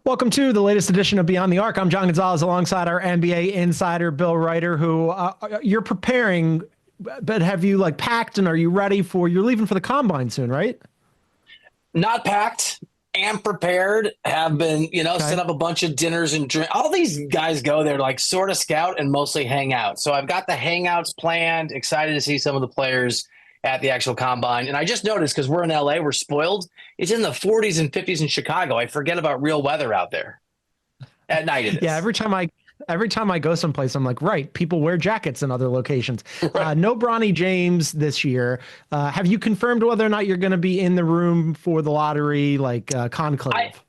Welcome to the latest edition of Beyond the Arc. I'm John Gonzalez alongside our NBA insider, Bill Ryder, who you're preparing, but have you packed and are you ready you're leaving for the combine soon, right? Not packed, am prepared, have been, set up a bunch of dinners and drink. All these guys go there to sort of scout and mostly hang out. So I've got the hangouts planned, excited to see some of the players at the actual combine. And I just noticed, because we're in LA, we're spoiled. It's in the 40s and 50s in Chicago. I forget about real weather out there. At night it is. Yeah, every time I go someplace, I'm like, right, people wear jackets in other locations. Right. No Bronny James this year. Have you confirmed whether or not you're going to be in the room for the lottery, conclave?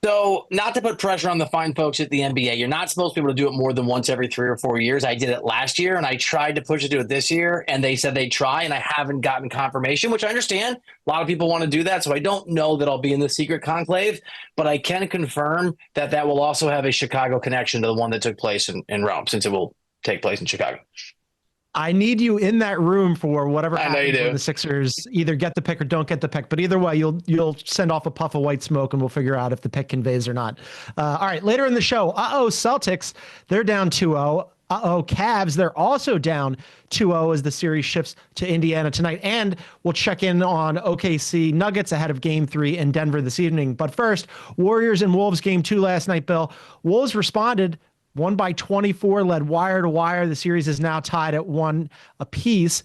So not to put pressure on the fine folks at the NBA, you're not supposed to be able to do it more than once every 3 or 4 years. I did it last year, and I tried to push it to it this year, and they said they'd try, and I haven't gotten confirmation, which I understand. A lot of people want to do that, so I don't know that I'll be in the secret conclave, but I can confirm that that will also have a Chicago connection to the one that took place in Rome, since it will take place in Chicago. I need you in that room for whatever happens when the Sixers either get the pick or don't get the pick. But either way, you'll send off a puff of white smoke and we'll figure out if the pick conveys or not. All right, later in the show, Celtics, they're down 2-0. Cavs, they're also down 2-0 as the series shifts to Indiana tonight. And we'll check in on OKC Nuggets ahead of Game 3 in Denver this evening. But first, Warriors and Wolves Game 2 last night, Bill. Wolves responded. Won by 24, led wire to wire. The series is now tied at 1 apiece.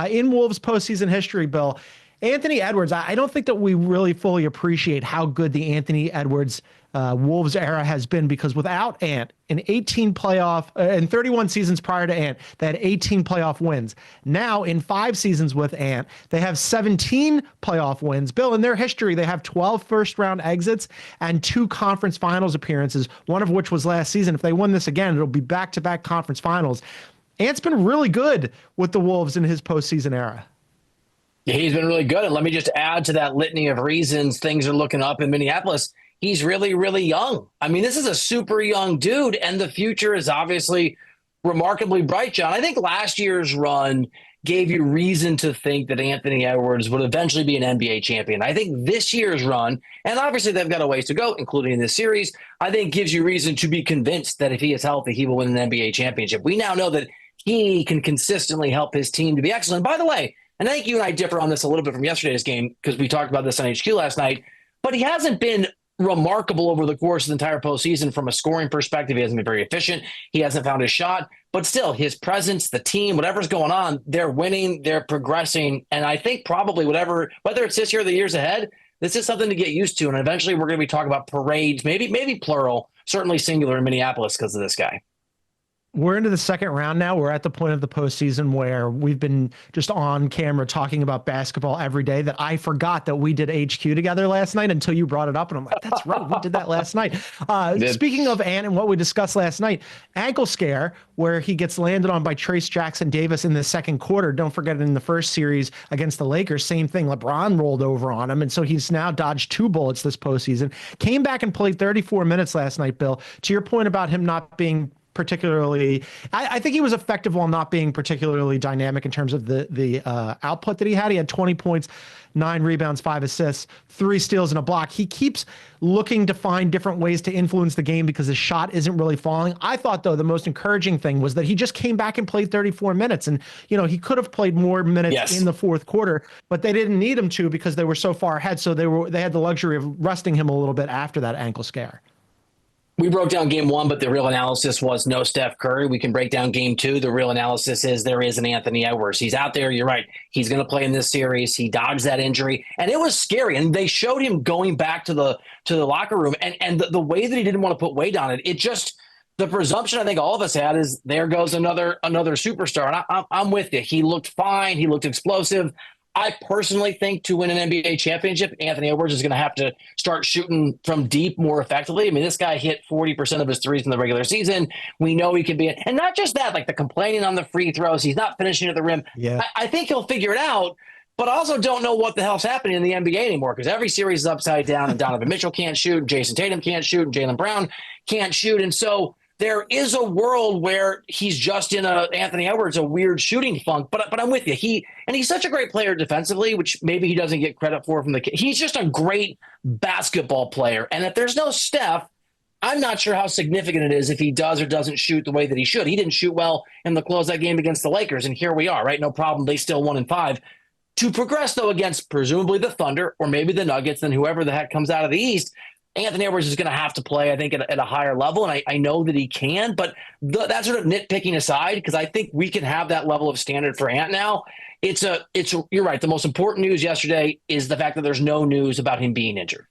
In Wolves postseason history, Bill, Anthony Edwards, I don't think that we really fully appreciate how good the Anthony Edwards Wolves era has been, because without Ant, in 31 seasons prior to Ant, they had 18 playoff wins. Now, in 5 seasons with Ant, they have 17 playoff wins. Bill, in their history, they have 12 first-round exits and 2 conference finals appearances, one of which was last season. If they win this again, it'll be back-to-back conference finals. Ant's been really good with the Wolves in his postseason era. Yeah, he's been really good. And let me just add to that litany of reasons things are looking up in Minneapolis. He's really, really young. I mean, this is a super young dude, and the future is obviously remarkably bright, John. I think last year's run gave you reason to think that Anthony Edwards would eventually be an NBA champion. I think this year's run, and obviously they've got a ways to go, including in this series, I think gives you reason to be convinced that if he is healthy, he will win an NBA championship. We now know that he can consistently help his team to be excellent. By the way, and I think you and I differ on this a little bit from yesterday's game, because we talked about this on HQ last night, but he hasn't been remarkable over the course of the entire postseason from a scoring perspective. He hasn't been very efficient. He hasn't found his shot, but still his presence, the team, whatever's going on, they're winning, they're progressing. And I think probably whether it's this year or the years ahead, this is something to get used to. And eventually we're going to be talking about parades, maybe plural, certainly singular in Minneapolis because of this guy. We're into the second round now. We're at the point of the postseason where we've been just on camera talking about basketball every day that I forgot that we did HQ together last night until you brought it up. And I'm like, that's right. We did that last night. Speaking of Ant and what we discussed last night, ankle scare where he gets landed on by Trace Jackson Davis in the second quarter. Don't forget, in the first series against the Lakers, same thing. LeBron rolled over on him. And so he's now dodged 2 bullets this postseason. Came back and played 34 minutes last night, Bill. To your point about him not being particularly, I think he was effective while not being particularly dynamic in terms of the output that he had. He had 20 points, 9 rebounds, 5 assists, 3 steals and a block. He keeps looking to find different ways to influence the game because his shot isn't really falling. I thought, though, the most encouraging thing was that he just came back and played 34 minutes. And, he could have played more minutes in the fourth quarter, but they didn't need him to because they were so far ahead. So they had the luxury of resting him a little bit after that ankle scare. We broke down game 1, but the real analysis was no Steph Curry. We can break down game 2. The real analysis is there is an Anthony Edwards. He's out there. You're right. He's going to play in this series. He dodged that injury, and it was scary. And they showed him going back to the locker room, and the way that he didn't want to put weight on it. It just, the presumption I think all of us had is there goes another superstar. And I'm with you. He looked fine. He looked explosive. I personally think to win an NBA championship, Anthony Edwards is going to have to start shooting from deep more effectively. I mean, this guy hit 40% of his threes in the regular season. We know he can be, and not just that, like the complaining on the free throws. He's not finishing at the rim. Yeah. I think he'll figure it out, but I also don't know what the hell's happening in the NBA anymore because every series is upside down and Donovan Mitchell can't shoot, and Jason Tatum can't shoot, and Jaylen Brown can't shoot. And so there is a world where he's just in Anthony Edwards, a weird shooting funk. But I'm with you. He's such a great player defensively, which maybe he doesn't get credit for from he's just a great basketball player. And if there's no Steph, I'm not sure how significant it is if he does or doesn't shoot the way that he should. He didn't shoot well in the closeout game against the Lakers, and here we are, right? No problem. They still 1-5. To progress, though, against presumably the Thunder or maybe the Nuggets, then whoever the heck comes out of the East, Anthony Edwards is going to have to play, I think, at a higher level, and I know that he can. But that sort of nitpicking aside, because I think we can have that level of standard for Ant now. You're right. The most important news yesterday is the fact that there's no news about him being injured.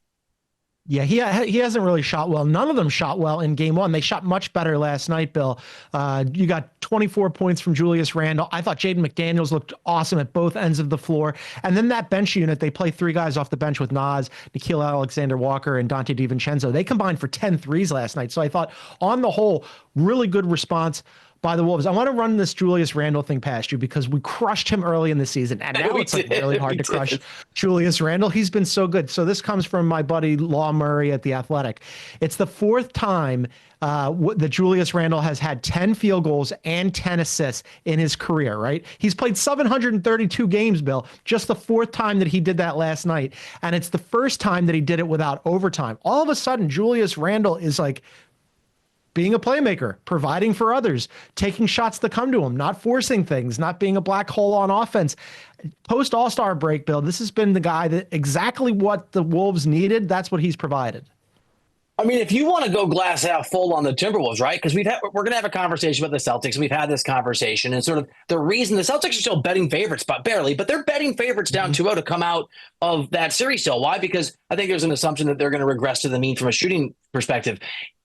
Yeah, he hasn't really shot well. None of them shot well in game one. They shot much better last night, Bill. You got 24 points from Julius Randle. I thought Jaden McDaniels looked awesome at both ends of the floor. And then that bench unit, they play three guys off the bench with Nas, Nickeil Alexander-Walker, and Dante DiVincenzo. They combined for 10 threes last night. So I thought, on the whole, really good response by the Wolves. I want to run this Julius Randle thing past you because we crushed him early in the season, and now it's like really hard to crush Julius Randle. He's been so good. So this comes from my buddy Law Murray at The Athletic. It's the fourth time that Julius Randle has had 10 field goals and 10 assists in his career, right? He's played 732 games, Bill. Just the fourth time that he did that last night. And it's the first time that he did it without overtime. All of a sudden, Julius Randle is like being a playmaker, providing for others, taking shots that come to him, not forcing things, not being a black hole on offense. Post All-Star break, Bill, this has been the guy that exactly what the Wolves needed. That's what he's provided. I mean, if you want to go glass half full on the Timberwolves, right? Because we're going to have a conversation about the Celtics. We've had this conversation, and sort of the reason the Celtics are still betting favorites, but barely, but they're betting favorites down 2-0 to come out of that series still. Why? Because I think there's an assumption that they're going to regress to the mean from a shooting perspective.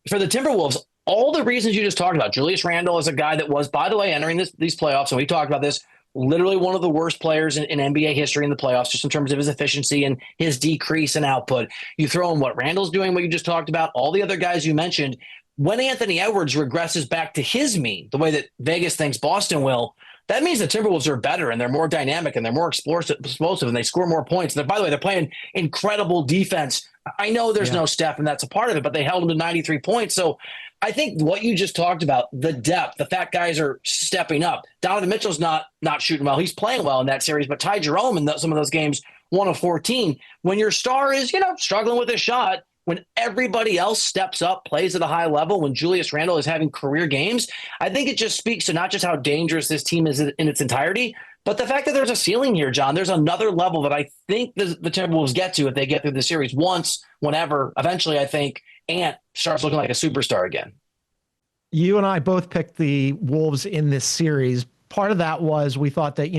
For the Timberwolves, all the reasons you just talked about, Julius Randle is a guy that was, by the way, entering these playoffs, and we talked about this, literally one of the worst players in NBA history in the playoffs, just in terms of his efficiency and his decrease in output. You throw in what Randle's doing, what you just talked about, all the other guys you mentioned. When Anthony Edwards regresses back to his mean, the way that Vegas thinks Boston will, that means the Timberwolves are better and they're more dynamic and they're more explosive and they score more points. And by the way, they're playing incredible defense. I know there's no Steph and that's a part of it, but they held him to 93 points. So I think what you just talked about, the depth, the fact guys are stepping up. Donovan Mitchell's not shooting well. He's playing well in that series, but Ty Jerome in some of those games, 1 of 14. When your star is, struggling with a shot, when everybody else steps up, plays at a high level, when Julius Randle is having career games, I think it just speaks to not just how dangerous this team is in its entirety, but the fact that there's a ceiling here, John. There's another level that I think the Timberwolves get to if they get through the series once, whenever. Eventually, I think Ant starts looking like a superstar again. You and I both picked the Wolves in this series. Part of that was we thought that,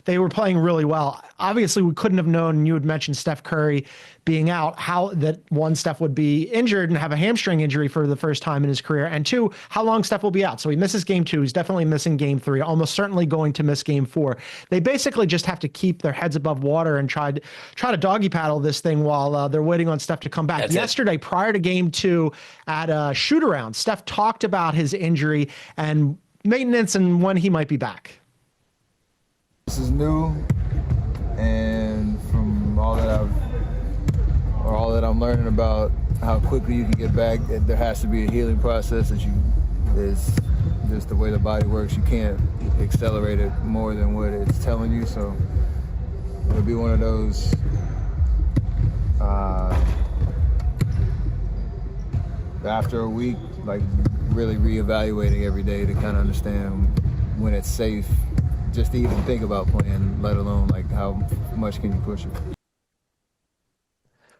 they were playing really well. Obviously, we couldn't have known, and you had mentioned Steph Curry being out, how that one, Steph would be injured and have a hamstring injury for the first time in his career, and two, how long Steph will be out. So he misses game 2. He's definitely missing game 3, almost certainly going to miss game 4. They basically just have to keep their heads above water and try to doggy paddle this thing while they're waiting on Steph to come back. That's yesterday, prior to game 2 at a shoot around, Steph talked about his injury and maintenance and when he might be back. This is new, and from all that I'm learning about how quickly you can get back, there has to be a healing process. It's just the way the body works. You can't accelerate it more than what it's telling you. So it'll be one of those after a week, like really reevaluating every day to kind of understand when it's safe just to even think about playing, let alone like how much can you push it.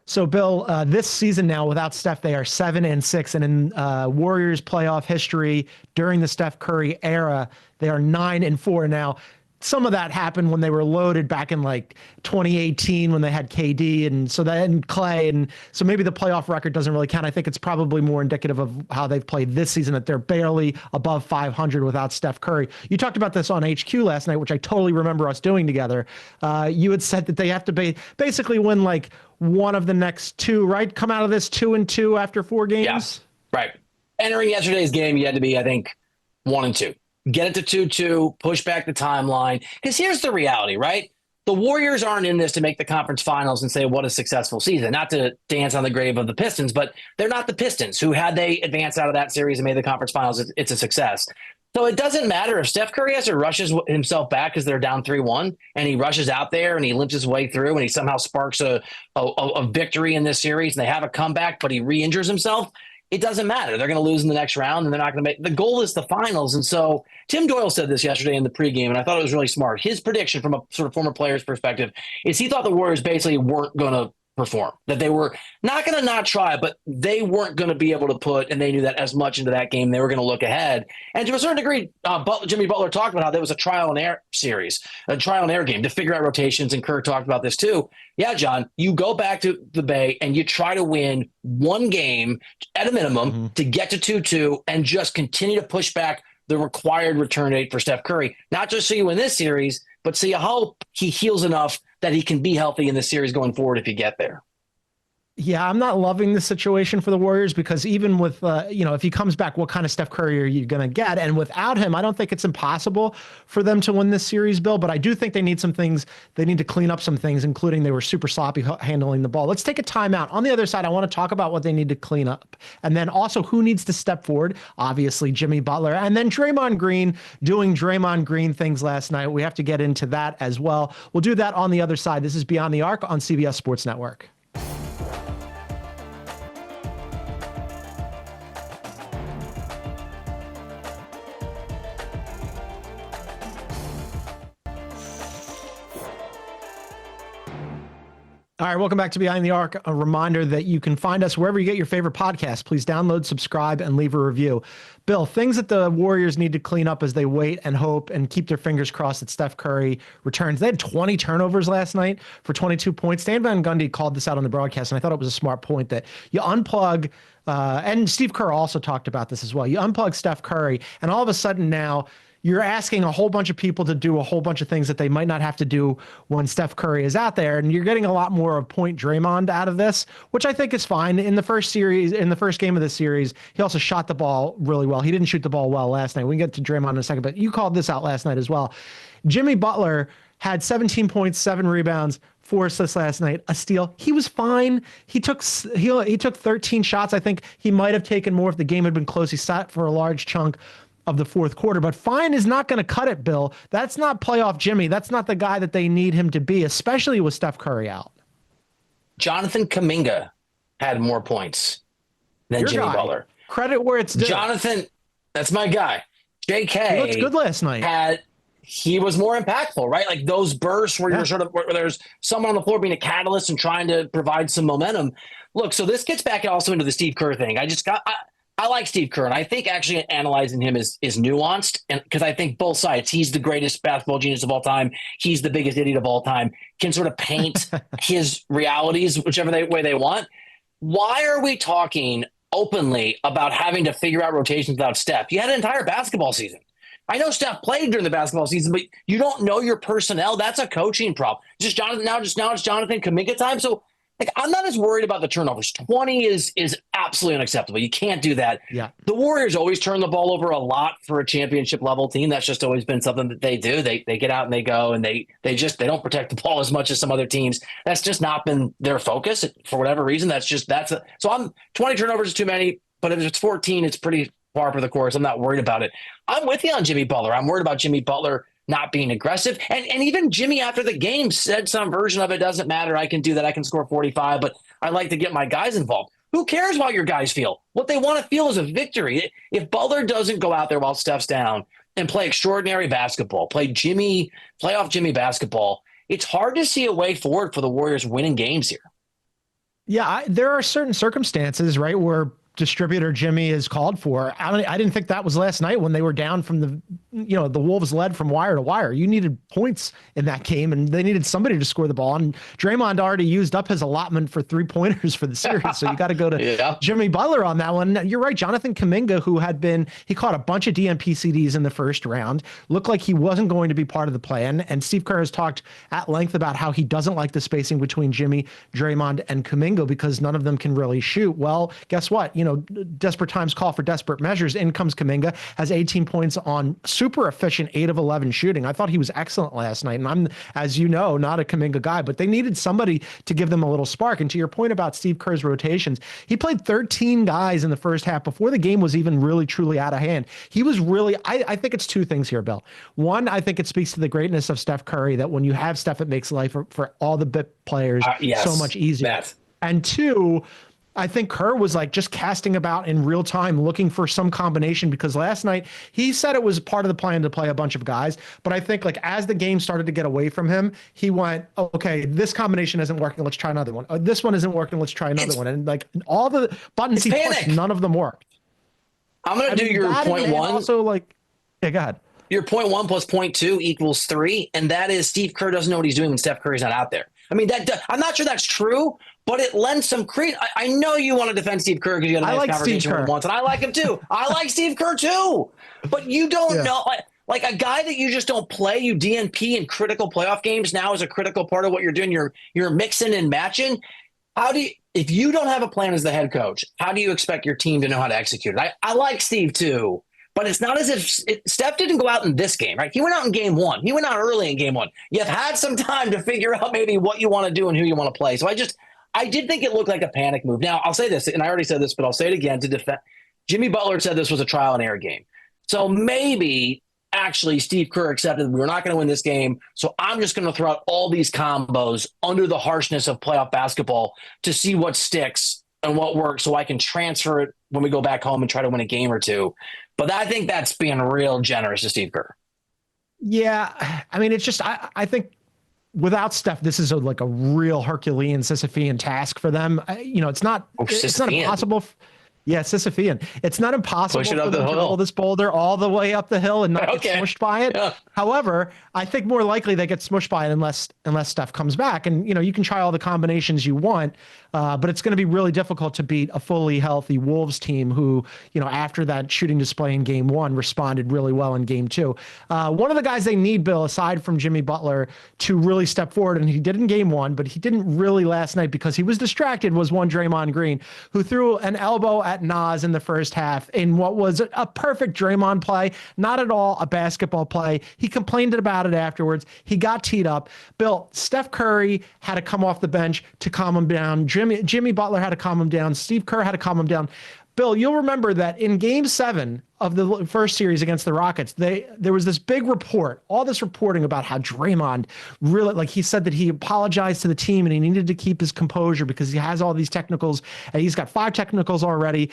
So, Bill, this season now without Steph, they are 7-6, and in Warriors playoff history during the Steph Curry era, they are 9-4 now. Some of that happened when they were loaded back in like 2018 when they had KD and Clay. And so maybe the playoff record doesn't really count. I think it's probably more indicative of how they've played this season, that they're barely above 500 without Steph Curry. You talked about this on HQ last night, which I totally remember us doing together. You had said that they have to basically win like one of the next 2, right? Come out of this 2-2 after 4 games? Yeah, right. Entering yesterday's game, you had to be, I think, 1-2. Get it to 2-2, push back the timeline. Because here's the reality, right? the Warriors aren't in this to make the conference finals and say what a successful season, not to dance on the grave of the Pistons, but they're not the Pistons who, had they advanced out of that series and made the conference finals, it's a success. So it doesn't matter if Steph Curry has to rushes himself back because they're down 3-1 and he rushes out there and he limps his way through and he somehow sparks a victory in this series and they have a comeback, but he re-injures himself. It doesn't matter. They're going to lose in the next round and they're not going to make – the goal is the finals. And so Tim Doyle said this yesterday in the pregame, and I thought it was really smart. His prediction from a sort of former player's perspective is he thought the Warriors basically weren't going to perform, that they were not going to not try, but they weren't going to be able to put, and they knew that as much into that game, they were going to look ahead. And to a certain degree, Jimmy Butler talked about how there was a trial and error series, a trial and error game to figure out rotations, and Kerr talked about this too. Yeah, John, you go back to the Bay and you try to win one game at a minimum to get to 2-2 and just continue to push back the required return rate for Steph Curry, not just so you win this series, but so you hope he heals enough that he can be healthy in the series going forward if you get there. Yeah, I'm not loving the situation for the Warriors because even with, if he comes back, what kind of Steph Curry are you going to get? And without him, I don't think it's impossible for them to win this series, Bill, but I do think they need some things. They need to clean up some things, including they were super sloppy handling the ball. Let's take a timeout. On the other side, I want to talk about what they need to clean up. And then also who needs to step forward? Obviously, Jimmy Butler. And then Draymond Green doing Draymond Green things last night. We have to get into that as well. We'll do that on the other side. This is Beyond the Arc on CBS Sports Network. All right, welcome back to Behind the Arc. A reminder that you can find us wherever you get your favorite podcasts. Please download, subscribe, and leave a review. Bill, things that the Warriors need to clean up as they wait and hope and keep their fingers crossed that Steph Curry returns. They had 20 turnovers last night for 22 points. Stan Van Gundy called this out on the broadcast, and I thought it was a smart point that you unplug, and Steve Kerr also talked about this as well. You unplug Steph Curry, and all of a sudden now, you're asking a whole bunch of people to do a whole bunch of things that they might not have to do when Steph Curry is out there. And you're getting a lot more of point Draymond out of this, which I think is fine. In the first game of the series, he also shot the ball really well. He didn't shoot the ball well last night. We can get to Draymond in a second, but you called this out last night as well. Jimmy Butler had 17 points, 7 rebounds, 4 assists last night, a steal. He was fine. He took 13 shots. I think he might have taken more if the game had been close. He sat for a large chunk of the fourth quarter, but fine is not going to cut it, Bill. That's not playoff Jimmy. That's not the guy that they need him to be, especially with Steph Curry out. Jonathan Kuminga had more points than Jimmy Butler. Credit where it's due. Jonathan, that's my guy. JK. He looked good last night. He was more impactful, right? Like those bursts where you're where there's someone on the floor being a catalyst and trying to provide some momentum. Look, so this gets back also into the Steve Kerr thing. I like Steve Kerr, and I think actually analyzing him is nuanced, and because I think both sides, he's the greatest basketball genius of all time, he's the biggest idiot of all time, can sort of paint his realities whichever way they want. Why are we talking openly about having to figure out rotations without Steph? You had an entire basketball season. I know Steph played during the basketball season, but you don't know your personnel. That's a coaching problem. Now it's Jonathan Kuminga time. So I'm not as worried about the turnovers. 20 is absolutely unacceptable. You can't do that. Yeah. The Warriors always turn the ball over a lot for a championship level team. That's just always been something that they do. They get out and they go and they don't protect the ball as much as some other teams. That's just not been their focus for whatever reason. So 20 turnovers is too many, but if it's 14, it's pretty par for the course. I'm not worried about it. I'm with you on Jimmy Butler. I'm worried about Jimmy Butler not being aggressive. And even Jimmy after the game said some version of it doesn't matter. I can do that. I can score 45, but I like to get my guys involved. Who cares how your guys feel? What they want to feel is a victory. If Butler doesn't go out there while Steph's down and play extraordinary basketball, play playoff Jimmy basketball, it's hard to see a way forward for the Warriors winning games here. Yeah, there are certain circumstances, right, where distributor Jimmy is called for. I didn't think that was last night when they were down from the Wolves led from wire to wire. You needed points in that game, and they needed somebody to score the ball. And Draymond already used up his allotment for 3-pointers for the series, so you got to go to Jimmy Butler on that one. You're right, Jonathan Kuminga, he caught a bunch of DNP-CDs in the first round, looked like he wasn't going to be part of the plan. And Steve Kerr has talked at length about how he doesn't like the spacing between Jimmy, Draymond, and Kuminga because none of them can really shoot. Well, guess what? Desperate times call for desperate measures. In comes Kuminga, has 18 points on super efficient 8 of 11 shooting. I thought he was excellent last night. And I'm, as you know, not a Kuminga guy, but they needed somebody to give them a little spark. And to your point about Steve Kerr's rotations, he played 13 guys in the first half before the game was even really, truly out of hand. He was really, I think it's two things here, Bill. One, I think it speaks to the greatness of Steph Curry that when you have Steph, it makes life for all the bit players so much easier. And two, I think Kerr was like just casting about in real time, looking for some combination, because last night he said it was part of the plan to play a bunch of guys. But I think like as the game started to get away from him, he went, oh, okay, this combination isn't working. Let's try another one. This one isn't working. Let's try another one. And like all the buttons he pushed, none of them worked. I'm going to do your point one. Also like, yeah, go ahead. Your point one plus point two equals 3. And that is Steve Kerr doesn't know what he's doing when Steph Curry's not out there. I mean, I'm not sure that's true, but it lends some credence. I know you want to defend Steve Kerr because you had a nice conversation with him once, and I like him too. I like Steve Kerr too, but you don't know, like a guy that you just don't play. You DNP in critical playoff games now is a critical part of what you're doing. You're mixing and matching. How do you, if you don't have a plan as the head coach, how do you expect your team to know how to execute it? I like Steve too. But it's not as if Steph didn't go out in this game, right? He went out in game 1. He went out early in game 1. You've had some time to figure out maybe what you want to do and who you want to play. So I did think it looked like a panic move. Now, I'll say this, and I already said this, but I'll say it again to defend. Jimmy Butler said this was a trial and error game. So maybe actually Steve Kerr accepted we're not going to win this game. So I'm just going to throw out all these combos under the harshness of playoff basketball to see what sticks and what works so I can transfer it when we go back home and try to win a game or two. But I think that's being real generous to Steve Kerr. Yeah. I mean, it's just, I think without Steph, this is like a real Herculean Sisyphean task for them. It's not, it's not impossible. Yeah, Sisyphean. It's not impossible for them to roll this boulder all the way up the hill and not get smushed by it. Yeah. However, I think more likely they get smushed by it unless Steph comes back. And, you can try all the combinations you want, but it's going to be really difficult to beat a fully healthy Wolves team who, after that shooting display in game 1 responded really well in game 2. One of the guys they need, Bill, aside from Jimmy Butler, to really step forward, and he did in game 1, but he didn't really last night because he was distracted, was one Draymond Green, who threw an elbow at Nas in the first half in what was a perfect Draymond play, not at all a basketball play. He complained about it afterwards. He got teed up. Bill, Steph Curry had to come off the bench to calm him down. Jimmy Butler had to calm him down. Steve Kerr had to calm him down. Bill, you'll remember that in game 7 of the first series against the Rockets, there was this big report, all this reporting about how Draymond really, he said that he apologized to the team and he needed to keep his composure because he has all these technicals, and he's got 5 technicals already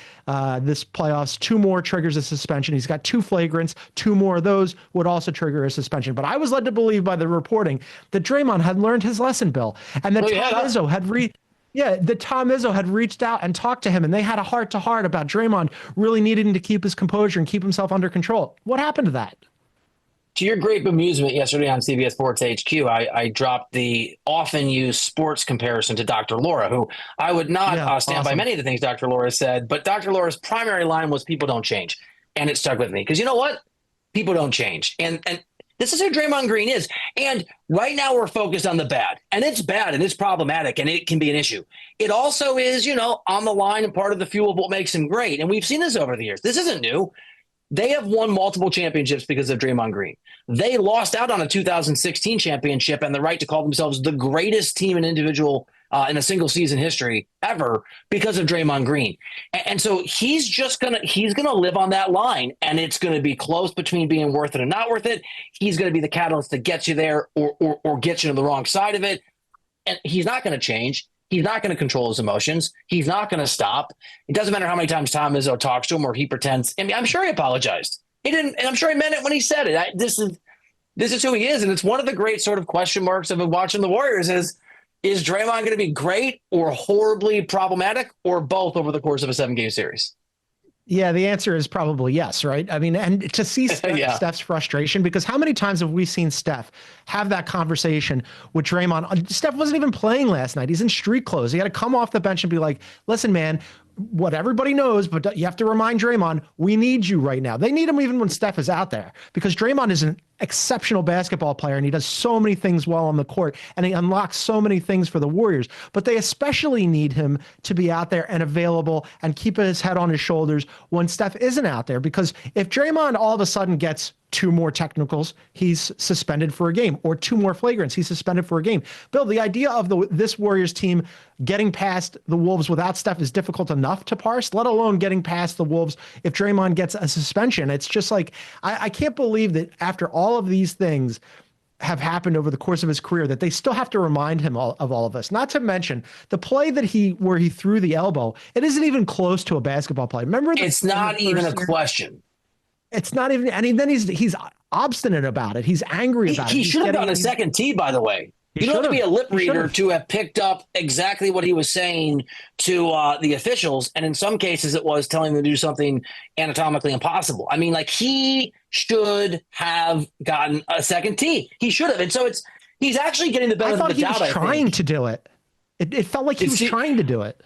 this playoffs, 2 more triggers a suspension. He's got 2 flagrants, 2 more of those would also trigger a suspension. But I was led to believe by the reporting that Draymond had learned his lesson, Bill, and that Tom Izzo had reached out and talked to him, and they had a heart-to-heart about Draymond really needing to keep his composure and keep himself under control. What happened to that? To your great bemusement yesterday on CBS Sports HQ, I dropped the often-used sports comparison to Dr. Laura, who I would not stand by many of the things Dr. Laura said, but Dr. Laura's primary line was people don't change, and it stuck with me. Because you know what? People don't change. And this is who Draymond Green is. And right now we're focused on the bad. And it's bad and it's problematic and it can be an issue. It also is, on the line and part of the fuel of what makes him great. And we've seen this over the years. This isn't new. They have won multiple championships because of Draymond Green. They lost out on a 2016 championship and the right to call themselves the greatest team in individual in a single season history ever because of Draymond Green. And so he's gonna live on that line, and it's gonna be close between being worth it and not worth it. He's gonna be the catalyst that gets you there or gets you to the wrong side of it. And he's not gonna change. He's not going to control his emotions. He's not going to stop. It doesn't matter how many times Tom Izzo talks to him or he pretends. I mean, I'm sure he apologized. He didn't, and I'm sure he meant it when he said it. This is who he is, and it's one of the great sort of question marks of watching the Warriors is Draymond going to be great or horribly problematic or both over the course of a 7-game series? Yeah, the answer is probably yes, right? I mean, and to see Steph's frustration, because how many times have we seen Steph have that conversation with Draymond? Steph wasn't even playing last night. He's in street clothes. He had to come off the bench and be like, listen, man, what everybody knows, but you have to remind Draymond, we need you right now. They need him even when Steph is out there, because Draymond is an exceptional basketball player and he does so many things well on the court and he unlocks so many things for the Warriors, but they especially need him to be out there and available and keep his head on his shoulders when Steph isn't out there. Because if Draymond all of a sudden gets 2 more technicals, he's suspended for a game, or 2 more flagrants, he's suspended for a game. Bill, the idea of this Warriors team getting past the Wolves without Steph is difficult enough to parse, let alone getting past the Wolves if Draymond gets a suspension. It's just like, I can't believe that after all of these things have happened over the course of his career, that they still have to remind him of all of this. Not to mention the play that where he threw the elbow, it isn't even close to a basketball play. Remember, it's not even a question. It's not even, and then he's obstinate about it. He's angry about it. He should have done a second tee, by the way. You don't have to be a lip reader to have picked up exactly what he was saying to the officials. And in some cases, it was telling them to do something anatomically impossible. I mean, like, he should have gotten a second tee. He should have. And so he's actually getting the benefit of the doubt. I thought he was trying to do it. It felt like he was trying to do it.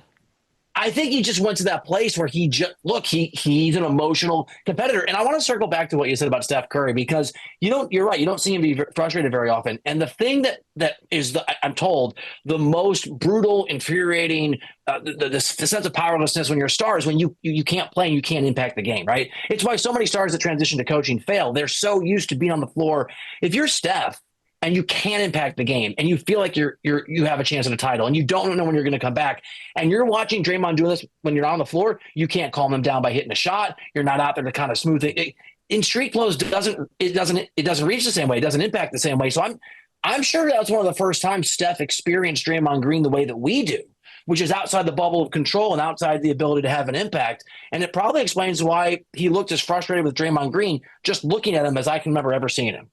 I think he just went to that place where he's an emotional competitor. And I want to circle back to what you said about Steph Curry, because you're right. You don't see him be frustrated very often. And the thing that is, I'm told, the most brutal, infuriating, the sense of powerlessness when you're a star is when you can't play and you can't impact the game, right? It's why so many stars that transition to coaching fail. They're so used to being on the floor. If you're Steph and you can't impact the game, and you feel like you have a chance at a title, and you don't know when you're going to come back, and you're watching Draymond doing this when you're not on the floor, you can't calm him down by hitting a shot. You're not out there to kind of smooth it. In street clothes, it doesn't reach the same way. It doesn't impact the same way. So I'm sure that's one of the first times Steph experienced Draymond Green the way that we do, which is outside the bubble of control and outside the ability to have an impact. And it probably explains why he looked as frustrated with Draymond Green just looking at him as I can remember ever seeing him.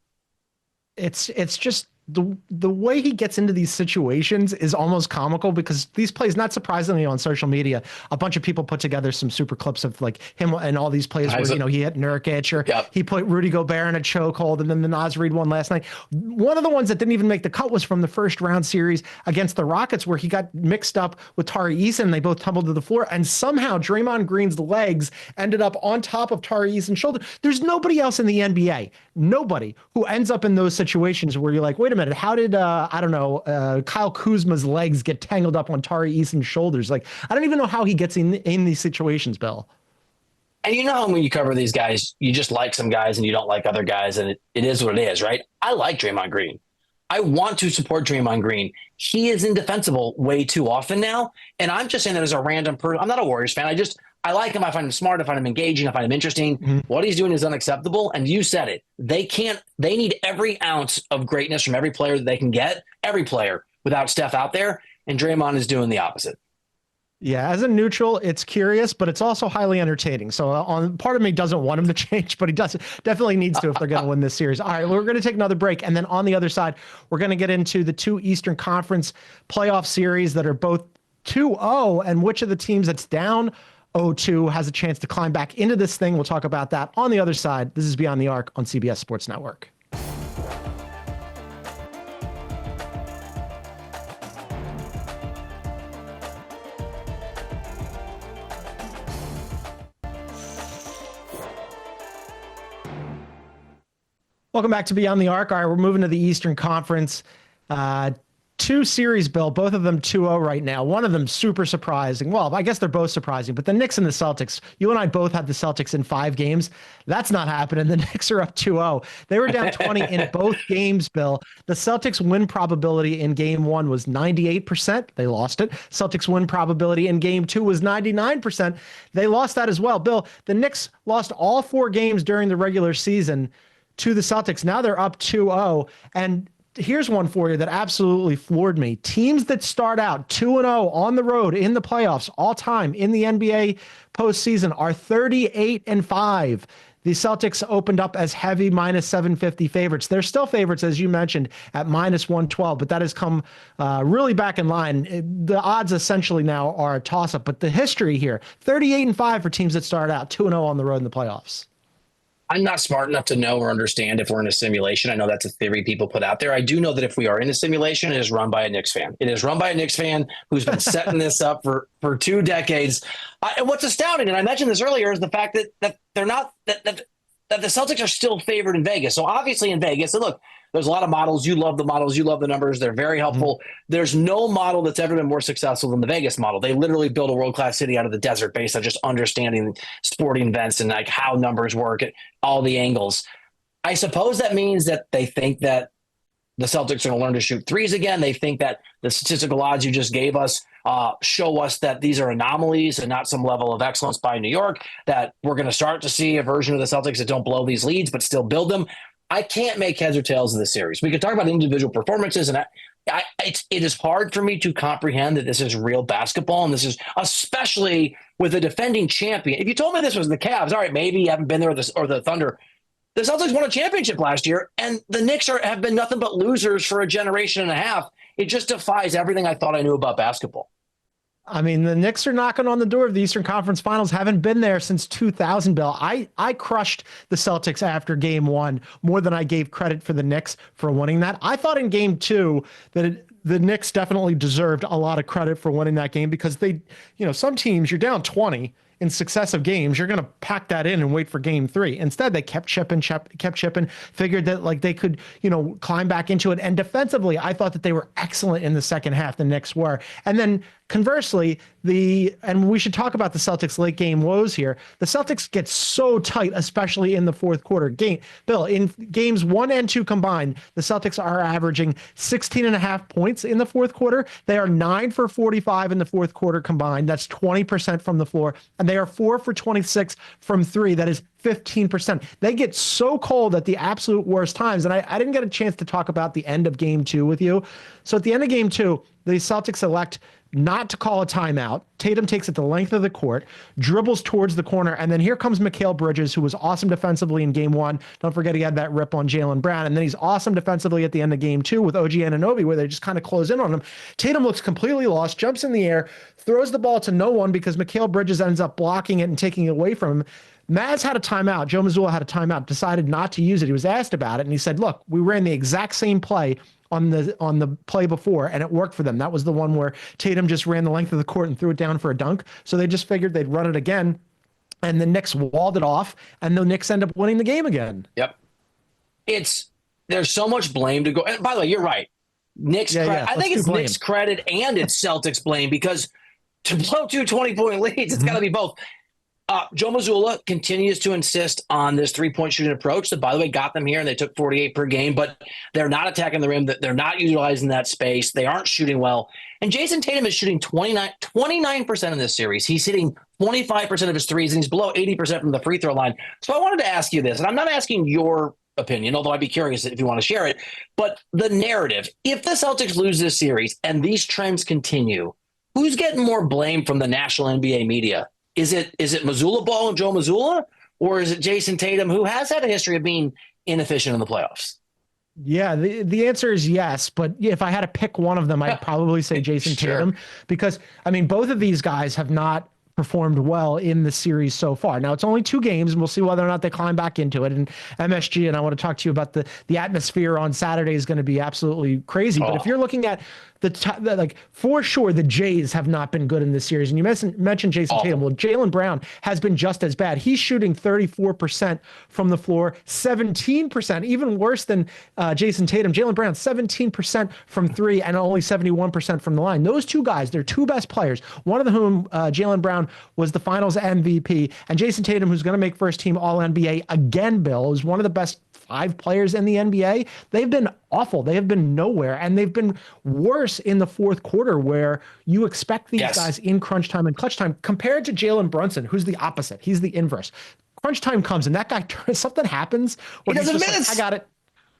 It's just the way he gets into these situations is almost comical, because these plays, not surprisingly, on social media, a bunch of people put together some super clips of like him and all these plays where, he hit Nurkic, or he put Rudy Gobert in a chokehold, and then the Naz Reid one last night. One of the ones that didn't even make the cut was from the first round series against the Rockets, where he got mixed up with Tari Eason. They both tumbled to the floor, and somehow Draymond Green's legs ended up on top of Tari Eason's shoulder. There's nobody else in the NBA, nobody, who ends up in those situations where you're like, wait a minute, how did Kyle Kuzma's legs get tangled up on Tari Eason's shoulders? Like, I don't even know how he gets in these situations, Bill. And when you cover these guys, you just like some guys and you don't like other guys, and it is what it is, right? I like Draymond Green. I want to support Draymond Green. He is indefensible way too often now, and I'm just saying that as a random person. I'm not a Warriors fan. I like him. I find him smart. I find him engaging. I find him interesting. Mm-hmm. What he's doing is unacceptable. And you said it. They need every ounce of greatness from every player that they can get, every player, without Steph out there. And Draymond is doing the opposite. Yeah, as a neutral, it's curious, but it's also highly entertaining. So part of me doesn't want him to change, but he definitely needs to if they're going to win this series. All right, we're going to take another break. And then on the other side, we're going to get into the 2 Eastern Conference playoff series that are both 2-0, and which of the teams that's down 0-2 has a chance to climb back into this thing. We'll talk about that on the other side. This is Beyond the Arc on CBS Sports Network. Welcome back to Beyond the Arc. All right, we're moving to the Eastern Conference. 2 series, Bill, both of them 2-0 right now. One of them super surprising. Well, I guess they're both surprising, but the Knicks and the Celtics, you and I both had the Celtics in 5 games. That's not happening. The Knicks are up 2-0. They were down 20 in both games, Bill. The Celtics win probability in game 1 was 98%. They lost it. Celtics win probability in game 2 was 99%. They lost that as well. Bill, the Knicks lost all 4 games during the regular season to the Celtics. Now they're up 2-0. And here's one for you that absolutely floored me. Teams that start out 2-0 on the road in the playoffs all time in the NBA postseason are 38-5. The Celtics opened up as heavy -750 favorites. They're still favorites, as you mentioned, at -112, but that has come really back in line. The odds essentially now are a toss-up, but the history here, 38-5 for teams that start out 2-0 on the road in the playoffs. I'm not smart enough to know or understand if we're in a simulation. I know that's a theory people put out there. I do know that if we are in a simulation, it is run by a Knicks fan. It is run by a Knicks fan who's been setting this up for 2 decades. And what's astounding, and I mentioned this earlier, is the fact that they're not that the Celtics are still favored in Vegas. So obviously in Vegas, and look, there's a lot of models. You love the models. You love the numbers. They're very helpful. Mm-hmm. There's no model that's ever been more successful than the Vegas model. They literally build a world-class city out of the desert based on just understanding sporting events and like how numbers work at all the angles. I suppose that means that they think that the Celtics are going to learn to shoot threes again. They think that the statistical odds you just gave us show us that these are anomalies and not some level of excellence by New York, that we're going to start to see a version of the Celtics that don't blow these leads but still build them. I can't make heads or tails of this series. We could talk about individual performances, and it is hard for me to comprehend that this is real basketball, and this is especially with a defending champion. If you told me this was the Cavs, all right, maybe you haven't been there, or the Thunder. The Celtics won a championship last year, and the Knicks have been nothing but losers for a generation and a half. It just defies everything I thought I knew about basketball. I mean, the Knicks are knocking on the door of the Eastern Conference Finals, haven't been there since 2000, Bill. I crushed the Celtics after game one more than I gave credit for the Knicks for winning that. I thought in game two that the Knicks definitely deserved a lot of credit for winning that game because some teams, you're down 20 in successive games, you're going to pack that in and wait for game three. Instead, they kept chipping, figured that they could, climb back into it. And defensively, I thought that they were excellent in the second half. The Knicks were. And then conversely, and we should talk about the Celtics late game woes here. The Celtics get so tight, especially in the fourth quarter. Bill, in games 1 and 2 combined, the Celtics are averaging 16.5 points in the fourth quarter. They are 9 for 45 in the fourth quarter combined. That's 20% from the floor. And they are 4 for 26 from three. That is 15%. They get so cold at the absolute worst times. And I didn't get a chance to talk about the end of game 2 with you. So at the end of game 2, the Celtics elect not to call a timeout. Tatum takes it the length of the court, dribbles towards the corner, and then here comes Mikal Bridges, who was awesome defensively in game 1. Don't forget he had that rip on Jaylen Brown, and then he's awesome defensively at the end of game 2 with OG Anunoby, where they just kind of close in on him. Tatum looks completely lost, jumps in the air, throws the ball to no one because Mikal Bridges ends up blocking it and taking it away from him. Maz had a timeout. Joe Mazzulla had a timeout, decided not to use it. He was asked about it, and he said, look, we ran the exact same play on the play before, and it worked for them. That was the one where Tatum just ran the length of the court and threw it down for a dunk. So they just figured they'd run it again, and the Knicks walled it off, and the Knicks end up winning the game again. Yep. There's so much blame to go. And by the way, you're right. Knicks credit. I think it's Knicks credit and it's Celtics blame because to blow 2 20-point leads, it's got to be both. Joe Mazzulla continues to insist on this three-point shooting approach that, by the way, got them here, and they took 48 per game, but they're not attacking the rim. They're not utilizing that space. They aren't shooting well. And Jason Tatum is shooting 29% in this series. He's hitting 25% of his threes, and he's below 80% from the free throw line. So I wanted to ask you this, and I'm not asking your opinion, although I'd be curious if you want to share it, but the narrative, if the Celtics lose this series and these trends continue, who's getting more blame from the national NBA media? Is it Mazzulla Ball and Joe Mazzulla, or is it Jason Tatum, who has had a history of being inefficient in the playoffs? Yeah, the answer is yes. But if I had to pick one of them, I'd probably say Jason Tatum, because, I mean, both of these guys have not performed well in the series so far. Now, it's only 2 games, and we'll see whether or not they climb back into it. And MSG, and I want to talk to you about the atmosphere on Saturday is going to be absolutely crazy. But if you're looking at for sure, the Jays have not been good in this series. And you mentioned Jason Tatum. Well, Jaylen Brown has been just as bad. He's shooting 34% from the floor, 17%, even worse than Jason Tatum. Jaylen Brown, 17% from three and only 71% from the line. Those two guys, they're 2 best players, one of whom, Jaylen Brown, was the finals MVP. And Jason Tatum, who's going to make first team All-NBA again, Bill, is one of the best 5 players in the NBA. They've been awful. They have been nowhere, and they've been worse in the fourth quarter, where you expect these guys in crunch time and clutch time, compared to Jalen Brunson, who's the opposite. He's the inverse. Crunch time comes, and that guy, something happens where he doesn't miss. I got it.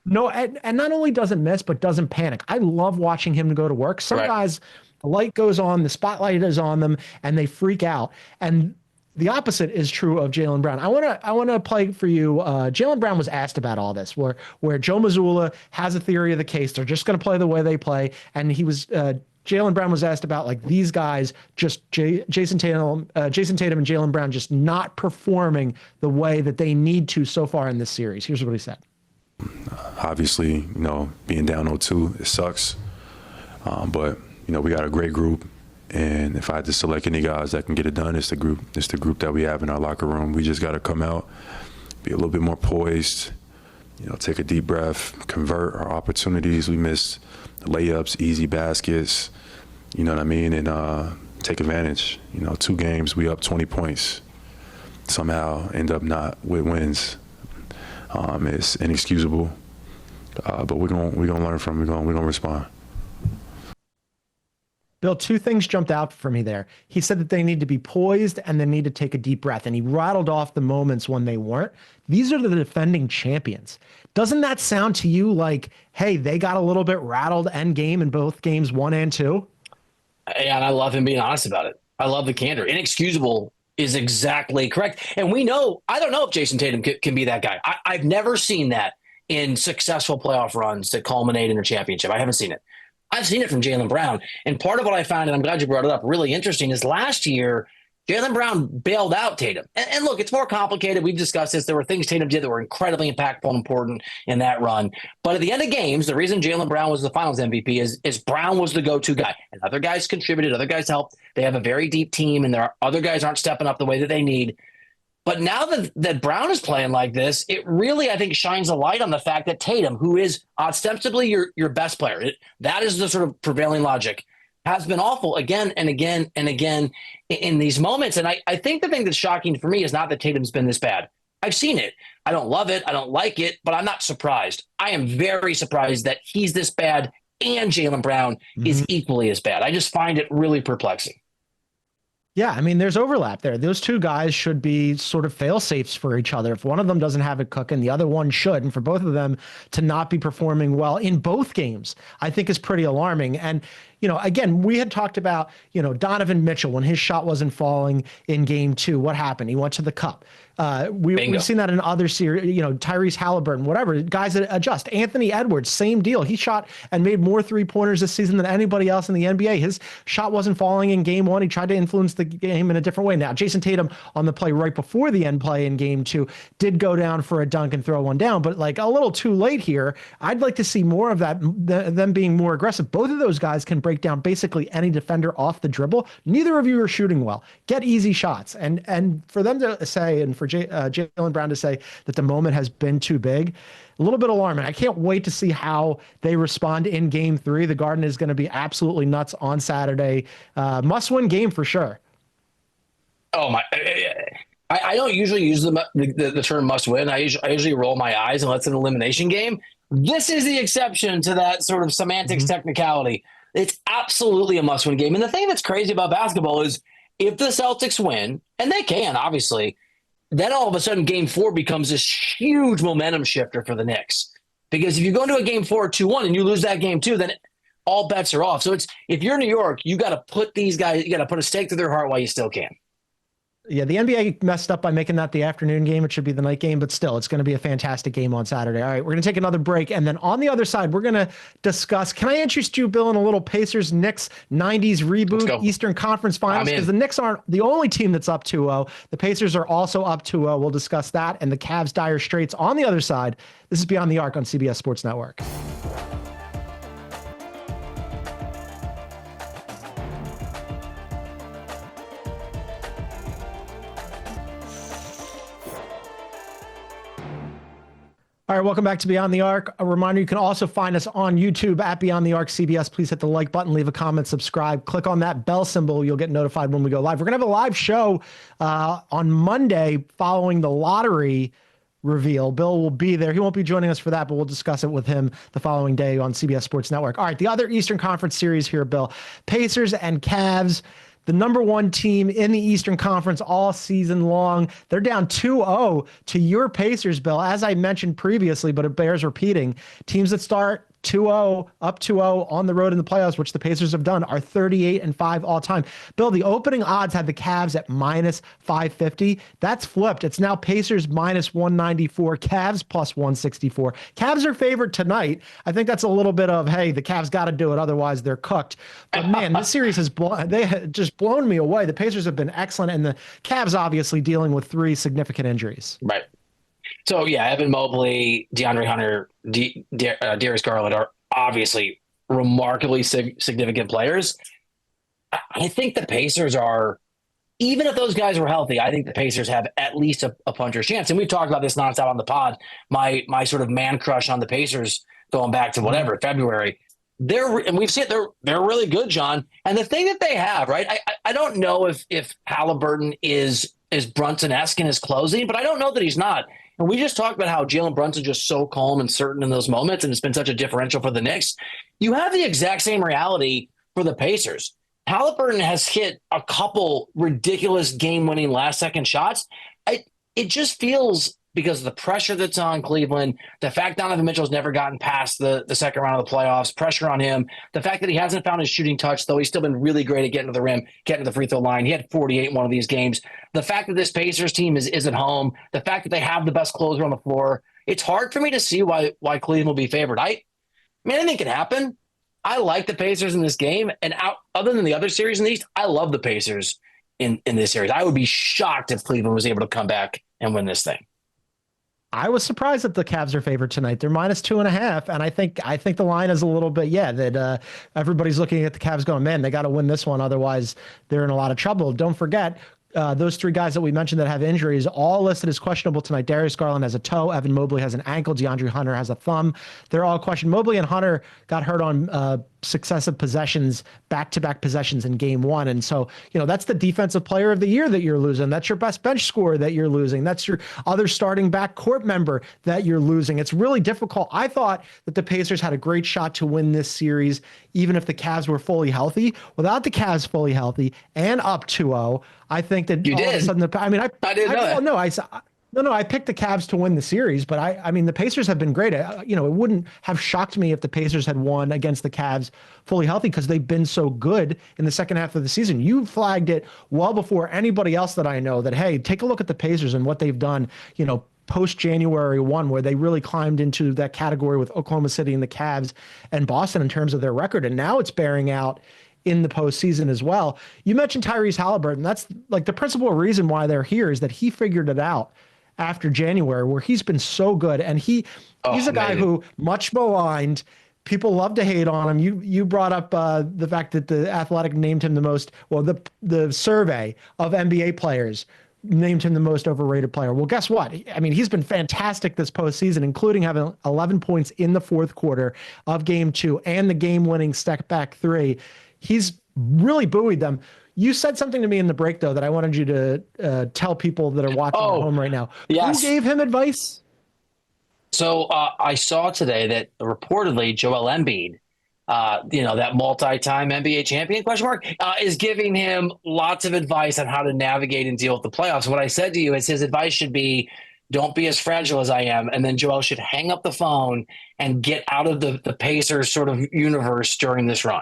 No, and not only doesn't miss, but doesn't panic. I love watching him go to work. Some guys, the light goes on, the spotlight is on them, and they freak out. And the opposite is true of Jaylen Brown. I want to play for you. Jaylen Brown was asked about all this, where Joe Mazzulla has a theory of the case. They're just going to play the way they play, and Jaylen Brown was asked about these guys, just Jason Tatum and Jaylen Brown just not performing the way that they need to so far in this series. Here's what he said. Obviously, being down 0-2, it sucks, but we got a great group. And if I had to select any guys that can get it done, it's the group. It's the group that we have in our locker room. We just got to come out, be a little bit more poised, take a deep breath, convert our opportunities. We missed layups, easy baskets, you know what I mean, and take advantage. 2 games, we up 20 points. Somehow end up not with wins. It's inexcusable, but we're gonna learn from it. We're gonna respond. Bill, two things jumped out for me there. He said that they need to be poised and they need to take a deep breath, and he rattled off the moments when they weren't. These are the defending champions. Doesn't that sound to you like, hey, they got a little bit rattled end game in both games 1 and 2? And I love him being honest about it. I love the candor. Inexcusable is exactly correct. And we know, I don't know if Jason Tatum can be that guy. I've never seen that in successful playoff runs that culminate in a championship. I haven't seen it. I've seen it from Jaylen Brown. And part of what I found, and I'm glad you brought it up, really interesting, is last year, Jaylen Brown bailed out Tatum. And look, it's more complicated. We've discussed this. There were things Tatum did that were incredibly impactful and important in that run. But at the end of games, the reason Jaylen Brown was the finals MVP is Brown was the go-to guy. And other guys contributed. Other guys helped. They have a very deep team, and other guys aren't stepping up the way that they need. But now that Brown is playing like this, it really, I think, shines a light on the fact that Tatum, who is ostensibly your best player, that is the sort of prevailing logic, has been awful again and again and again in these moments. And I think the thing that's shocking for me is not that Tatum's been this bad. I've seen it. I don't love it. I don't like it, but I'm not surprised. I am very surprised that he's this bad and Jaylen Brown is equally as bad. I just find it really perplexing. Yeah, I mean, there's overlap there. Those two guys should be sort of fail-safes for each other. If one of them doesn't have it cooking, the other one should. And for both of them to not be performing well in both games, I think is pretty alarming. And, again, we had talked about, Donovan Mitchell, when his shot wasn't falling in game 2, what happened? He went to the cup. We've seen that in other series, Tyrese Halliburton, whatever, guys that adjust. Anthony Edwards, same deal. He shot and made more three-pointers this season than anybody else in the NBA. His shot wasn't falling in game 1. He tried to influence the game in a different way. Now, Jason Tatum on the play right before the end play in game 2 did go down for a dunk and throw one down, but like a little too late here. I'd like to see more of that, them being more aggressive. Both of those guys can break down basically any defender off the dribble. Neither of you are shooting well. Get easy shots. And for them to say, and for Jaylen Brown to say that the moment has been too big, a little bit alarming. I can't wait to see how they respond in game 3. The Garden is going to be absolutely nuts on Saturday. Must-win game for sure. Oh, my. I don't usually use the term must-win. I usually roll my eyes unless it's an elimination game. This is the exception to that sort of semantics technicality. It's absolutely a must-win game. And the thing that's crazy about basketball is if the Celtics win, and they can, obviously, then all of a sudden game 4 becomes this huge momentum shifter for the Knicks. Because if you go into a game 4 2-1 and you lose that game 2, then all bets are off. So if you're New York, you got to put these guys, you got to put a stake through their heart while you still can. Yeah, the NBA messed up by making that the afternoon game. It should be the night game, but still, it's going to be a fantastic game on Saturday. All right, we're going to take another break, and then on the other side, we're going to discuss, can I interest you, Bill, in a little Pacers-Knicks 90s reboot Eastern Conference Finals? Because the Knicks aren't the only team that's up 2-0. The Pacers are also up 2-0. We'll discuss that, and the Cavs' dire straits on the other side. This is Beyond the Arc on CBS Sports Network. All right, welcome back to Beyond the Arc. A reminder, you can also find us on YouTube at Beyond the Arc CBS. Please hit the like button, leave a comment, subscribe. Click on that bell symbol. You'll get notified when we go live. We're going to have a live show on Monday following the lottery reveal. Bill will be there. He won't be joining us for that, but we'll discuss it with him the following day on CBS Sports Network. All right, the other Eastern Conference series here, Bill. Pacers and Cavs. The number 1 team in the Eastern Conference all season long. They're down 2-0 to your Pacers, Bill. As I mentioned previously, but it bears repeating, teams that start 2-0, up 2-0 on the road in the playoffs, which the Pacers have done, are 38-5 all time. Bill, the opening odds had the Cavs at minus 550. That's flipped. It's now Pacers minus 194, Cavs plus 164. Cavs are favored tonight. I think that's a little bit of, hey, the Cavs got to do it, otherwise they're cooked. But man, this series has just blown me away. The Pacers have been excellent, and the Cavs obviously dealing with 3 significant injuries. Right. So, yeah, Evan Mobley, DeAndre Hunter, Darius Garland are obviously remarkably significant players. I think the Pacers are, even if those guys were healthy, I think the Pacers have at least a puncher's chance. And we've talked about this nonstop on the pod, my sort of man crush on the Pacers going back to whatever, February. And we've seen they're really good, John. And the thing that they have, right, I don't know if Halliburton is Brunson-esque in his closing, but I don't know that he's not. And we just talked about how Jalen Brunson's just so calm and certain in those moments, and it's been such a differential for the Knicks. You have the exact same reality for the Pacers. Haliburton has hit a couple ridiculous game-winning last-second shots. It just feels, because of the pressure that's on Cleveland, the fact Donovan Mitchell's never gotten past the second round of the playoffs, pressure on him, the fact that he hasn't found his shooting touch, though he's still been really great at getting to the rim, getting to the free throw line. He had 48 in one of these games. The fact that this Pacers team is at home, the fact that they have the best closer on the floor, it's hard for me to see why Cleveland will be favored. I mean, anything can happen. I like the Pacers in this game, and other than the other series in the East, I love the Pacers in this series. I would be shocked if Cleveland was able to come back and win this thing. I was surprised that the Cavs are favored tonight. They're -2.5, and I think the line is a little bit, that everybody's looking at the Cavs going, man, they got to win this one, otherwise they're in a lot of trouble. Don't forget, those three guys that we mentioned that have injuries, all listed as questionable tonight. Darius Garland has a toe. Evan Mobley has an ankle. DeAndre Hunter has a thumb. They're all questioned. Mobley and Hunter got hurt on successive possessions, back-to-back possessions in game one. And so, that's the defensive player of the year that you're losing. That's your best bench scorer that you're losing. That's your other starting backcourt member that you're losing. It's really difficult. I thought that the Pacers had a great shot to win this series, even if the Cavs were fully healthy. Without the Cavs fully healthy and up 2-0, I think that you all did. of a sudden, I didn't know that. No, I picked the Cavs to win the series, but I mean, the Pacers have been great. It wouldn't have shocked me if the Pacers had won against the Cavs fully healthy, because they've been so good in the second half of the season. You flagged it well before anybody else that I know that, hey, take a look at the Pacers and what they've done, post January 1, where they really climbed into that category with Oklahoma City and the Cavs and Boston in terms of their record. And now it's bearing out in the postseason as well. You mentioned Tyrese Haliburton. That's like the principal reason why they're here, is that he figured it out after January, where he's been so good. And he's a guy who, much maligned, people love to hate on him. You brought up the fact that the Athletic named him the survey of NBA players named him the most overrated player. Well, guess what? I mean, he's been fantastic this postseason, including having 11 points in the fourth quarter of game 2 and the game-winning step back 3. He's really buoyed them. You said something to me in the break, though, that I wanted you to tell people that are watching at home right now. Yes. Who gave him advice? So I saw today that reportedly Joel Embiid, that multi-time NBA champion, is giving him lots of advice on how to navigate and deal with the playoffs. What I said to you is his advice should be, don't be as fragile as I am. And then Joel should hang up the phone and get out of the Pacers sort of universe during this run.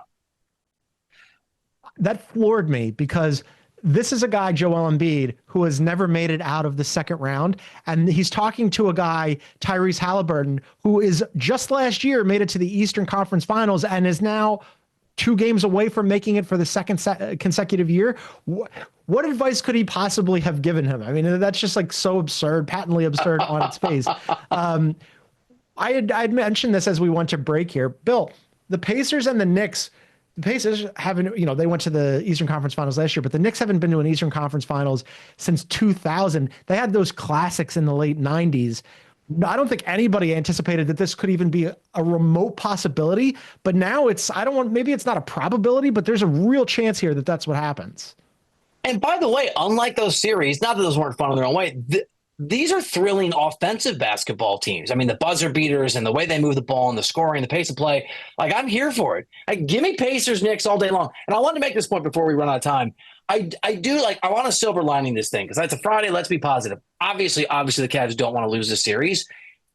That floored me, because this is a guy, Joel Embiid, who has never made it out of the second round. And he's talking to a guy, Tyrese Haliburton, who is just last year made it to the Eastern Conference Finals and is now 2 games away from making it for the second consecutive year. What advice could he possibly have given him? I mean, that's just like so absurd, patently absurd on its face. I'd mentioned this as we went to break here. Bill, the Pacers and the Knicks, the Pacers haven't, they went to the Eastern Conference Finals last year, but the Knicks haven't been to an Eastern Conference Finals since 2000. They had those classics in the late 90s. I don't think anybody anticipated that this could even be a remote possibility, but now maybe it's not a probability, but there's a real chance here that that's what happens. And by the way, unlike those series, not that those weren't fun in their own way, these are thrilling offensive basketball teams. I mean, the buzzer beaters and the way they move the ball and the scoring, the pace of play, I'm here for it. Give me Pacers, Knicks all day long. And I wanted to make this point before we run out of time. I want a silver lining this thing, because it's a Friday. Let's be positive. Obviously, the Cavs don't want to lose this series.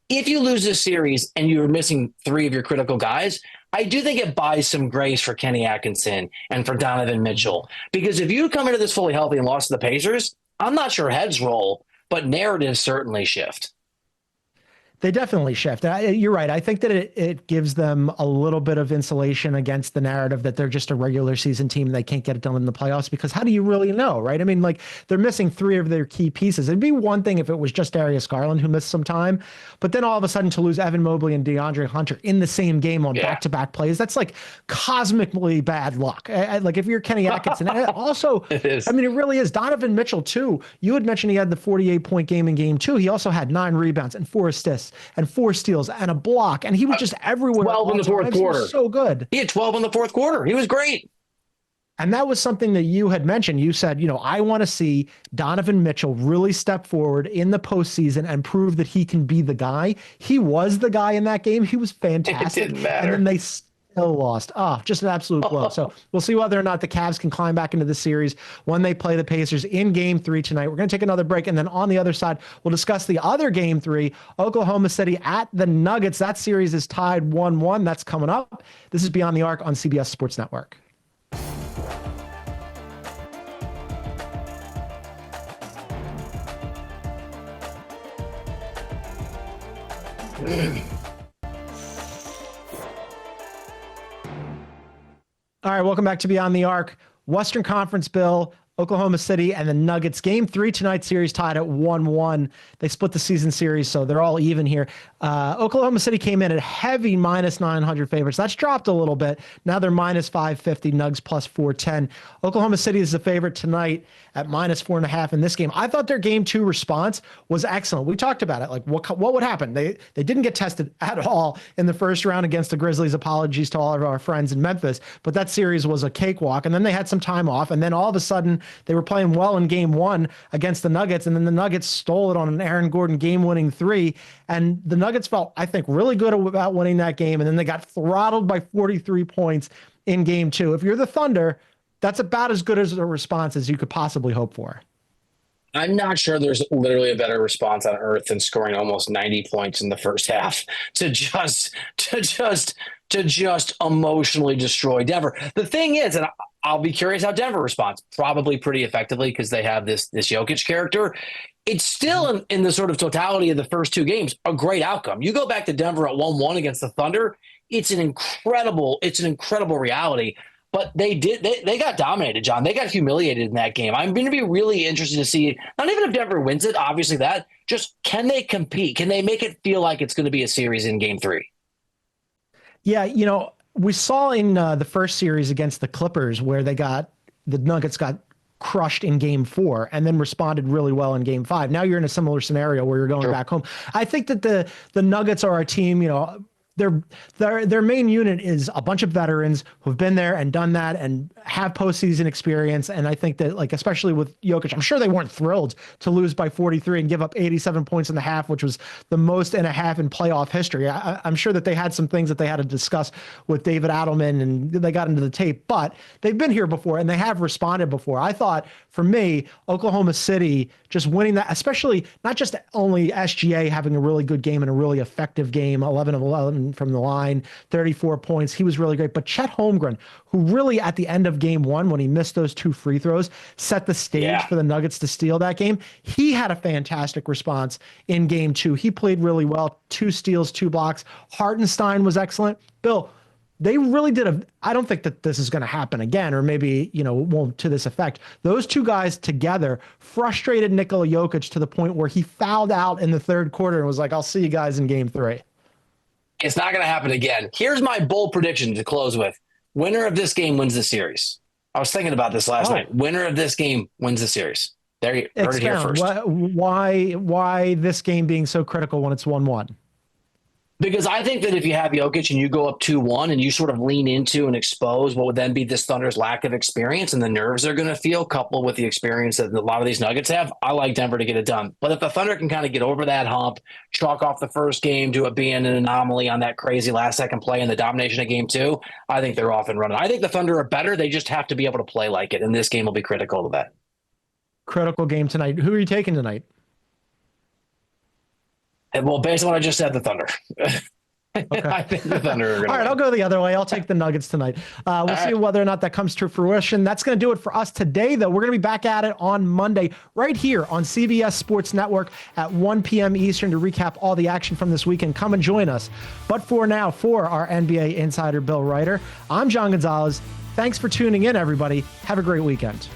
If you lose this series and you're missing 3 of your critical guys, I do think it buys some grace for Kenny Atkinson and for Donovan Mitchell. Because if you come into this fully healthy and lost to the Pacers, I'm not sure heads roll, but narratives certainly shift. They definitely shift. You're right. I think that it gives them a little bit of insulation against the narrative that they're just a regular season team and they can't get it done in the playoffs, because how do you really know, right? I mean, they're missing 3 of their key pieces. It'd be one thing if it was just Darius Garland who missed some time, but then all of a sudden to lose Evan Mobley and DeAndre Hunter in the same game on back-to-back plays, that's like cosmically bad luck. If you're Kenny Atkinson, also, it is. I mean, it really is. Donovan Mitchell too. You had mentioned he had the 48-point game in game 2. He also had 9 rebounds and 4 assists and 4 steals and a block, and he was just everywhere. 12 in the fourth quarter. So good. He had 12 in the fourth quarter. He was great. And that was something that you had mentioned. You said, I want to see Donovan Mitchell really step forward in the postseason and prove that he can be the guy. He was the guy in that game. He was fantastic. It didn't matter. And then they still lost. Just an absolute blow. So we'll see whether or not the Cavs can climb back into the series when they play the Pacers in Game 3 tonight. We're going to take another break, and then on the other side, we'll discuss the other Game 3, Oklahoma City at the Nuggets. That series is tied 1-1. That's coming up. This is Beyond the Arc on CBS Sports Network. All right, welcome back to Beyond the Arc. Western Conference, Bill, Oklahoma City, and the Nuggets. Game 3 tonight, series tied at 1-1. They split the season series, so they're all even here. Oklahoma City came in at heavy minus 900 favorites. That's dropped a little bit. Now they're minus 550, Nugs plus 410. Oklahoma City is the favorite tonight at minus 4.5 in this game. I thought their Game 2 response was excellent. We talked about it. Like, what would happen? They didn't get tested at all in the first round against the Grizzlies. Apologies to all of our friends in Memphis, but that series was a cakewalk. And then they had some time off, and then all of a sudden they were playing well in Game 1 against the Nuggets, and then the Nuggets stole it on an Aaron Gordon game-winning 3, and the Nuggets felt, I think, really good about winning that game, and then they got throttled by 43 points in Game 2. If you're the Thunder, that's about as good as a response as you could possibly hope for. I'm not sure there's literally a better response on earth than scoring almost 90 points in the first half to just emotionally destroy Denver. The thing is, and I'll be curious how Denver responds, probably pretty effectively because they have this Jokic character. It's still in the sort of totality of the first two games, a great outcome. You go back to Denver at 1-1 against the Thunder. It's an incredible reality. But they got dominated, John. They got humiliated in that game. I'm going to be really interested to see, not even if Denver wins it, obviously that, just can they compete? Can they make it feel like it's going to be a series in Game 3? Yeah, we saw in the first series against the Clippers where the Nuggets got crushed in Game 4 and then responded really well in Game 5. Now you're in a similar scenario where you're going back home. I think that the Nuggets are a team, their main unit is a bunch of veterans who've been there and done that and have postseason experience. And I think that, like, especially with Jokic, I'm sure they weren't thrilled to lose by 43 and give up 87 points in the half, which was the most in a half in playoff history. I'm sure that they had some things that they had to discuss with David Adelman and they got into the tape, but they've been here before and they have responded before. I thought, for me, Oklahoma City just winning that, especially not just only SGA having a really good game and a really effective game, 11 of 11 from the line, 34 points. He was really great. But Chet Holmgren, who really at the end of Game 1, when he missed those 2 free throws, set the stage for the Nuggets to steal that game. He had a fantastic response in Game 2. He played really well. 2 steals, 2 blocks. Hartenstein was excellent. Bill, they really did I don't think that this is going to happen again, or maybe, won't to this effect. Those two guys together frustrated Nikola Jokic to the point where he fouled out in the third quarter and was like, I'll see you guys in Game 3. It's not going to happen again. Here's my bold prediction to close with. Winner of this game wins the series. I was thinking about this last night. Winner of this game wins the series. There you heard it here first. Why this game being so critical when it's 1-1? Because I think that if you have Jokic and you go up 2-1 and you sort of lean into and expose what would then be this Thunder's lack of experience and the nerves they're going to feel, coupled with the experience that a lot of these Nuggets have, I like Denver to get it done. But if the Thunder can kind of get over that hump, chalk off the first game to it being an anomaly on that crazy last-second play and the domination of Game 2, I think they're off and running. I think the Thunder are better. They just have to be able to play like it, and this game will be critical to that. Critical game tonight. Who are you taking tonight? Well, based on what I just said, the Thunder. Okay. I think the Thunder are going to All right, I'll go the other way. I'll take the Nuggets tonight. We'll see whether or not that comes to fruition. That's going to do it for us today, though. We're going to be back at it on Monday right here on CBS Sports Network at 1 p.m. Eastern to recap all the action from this weekend. Come and join us. But for now, for our NBA insider, Bill Reiter, I'm John Gonzalez. Thanks for tuning in, everybody. Have a great weekend.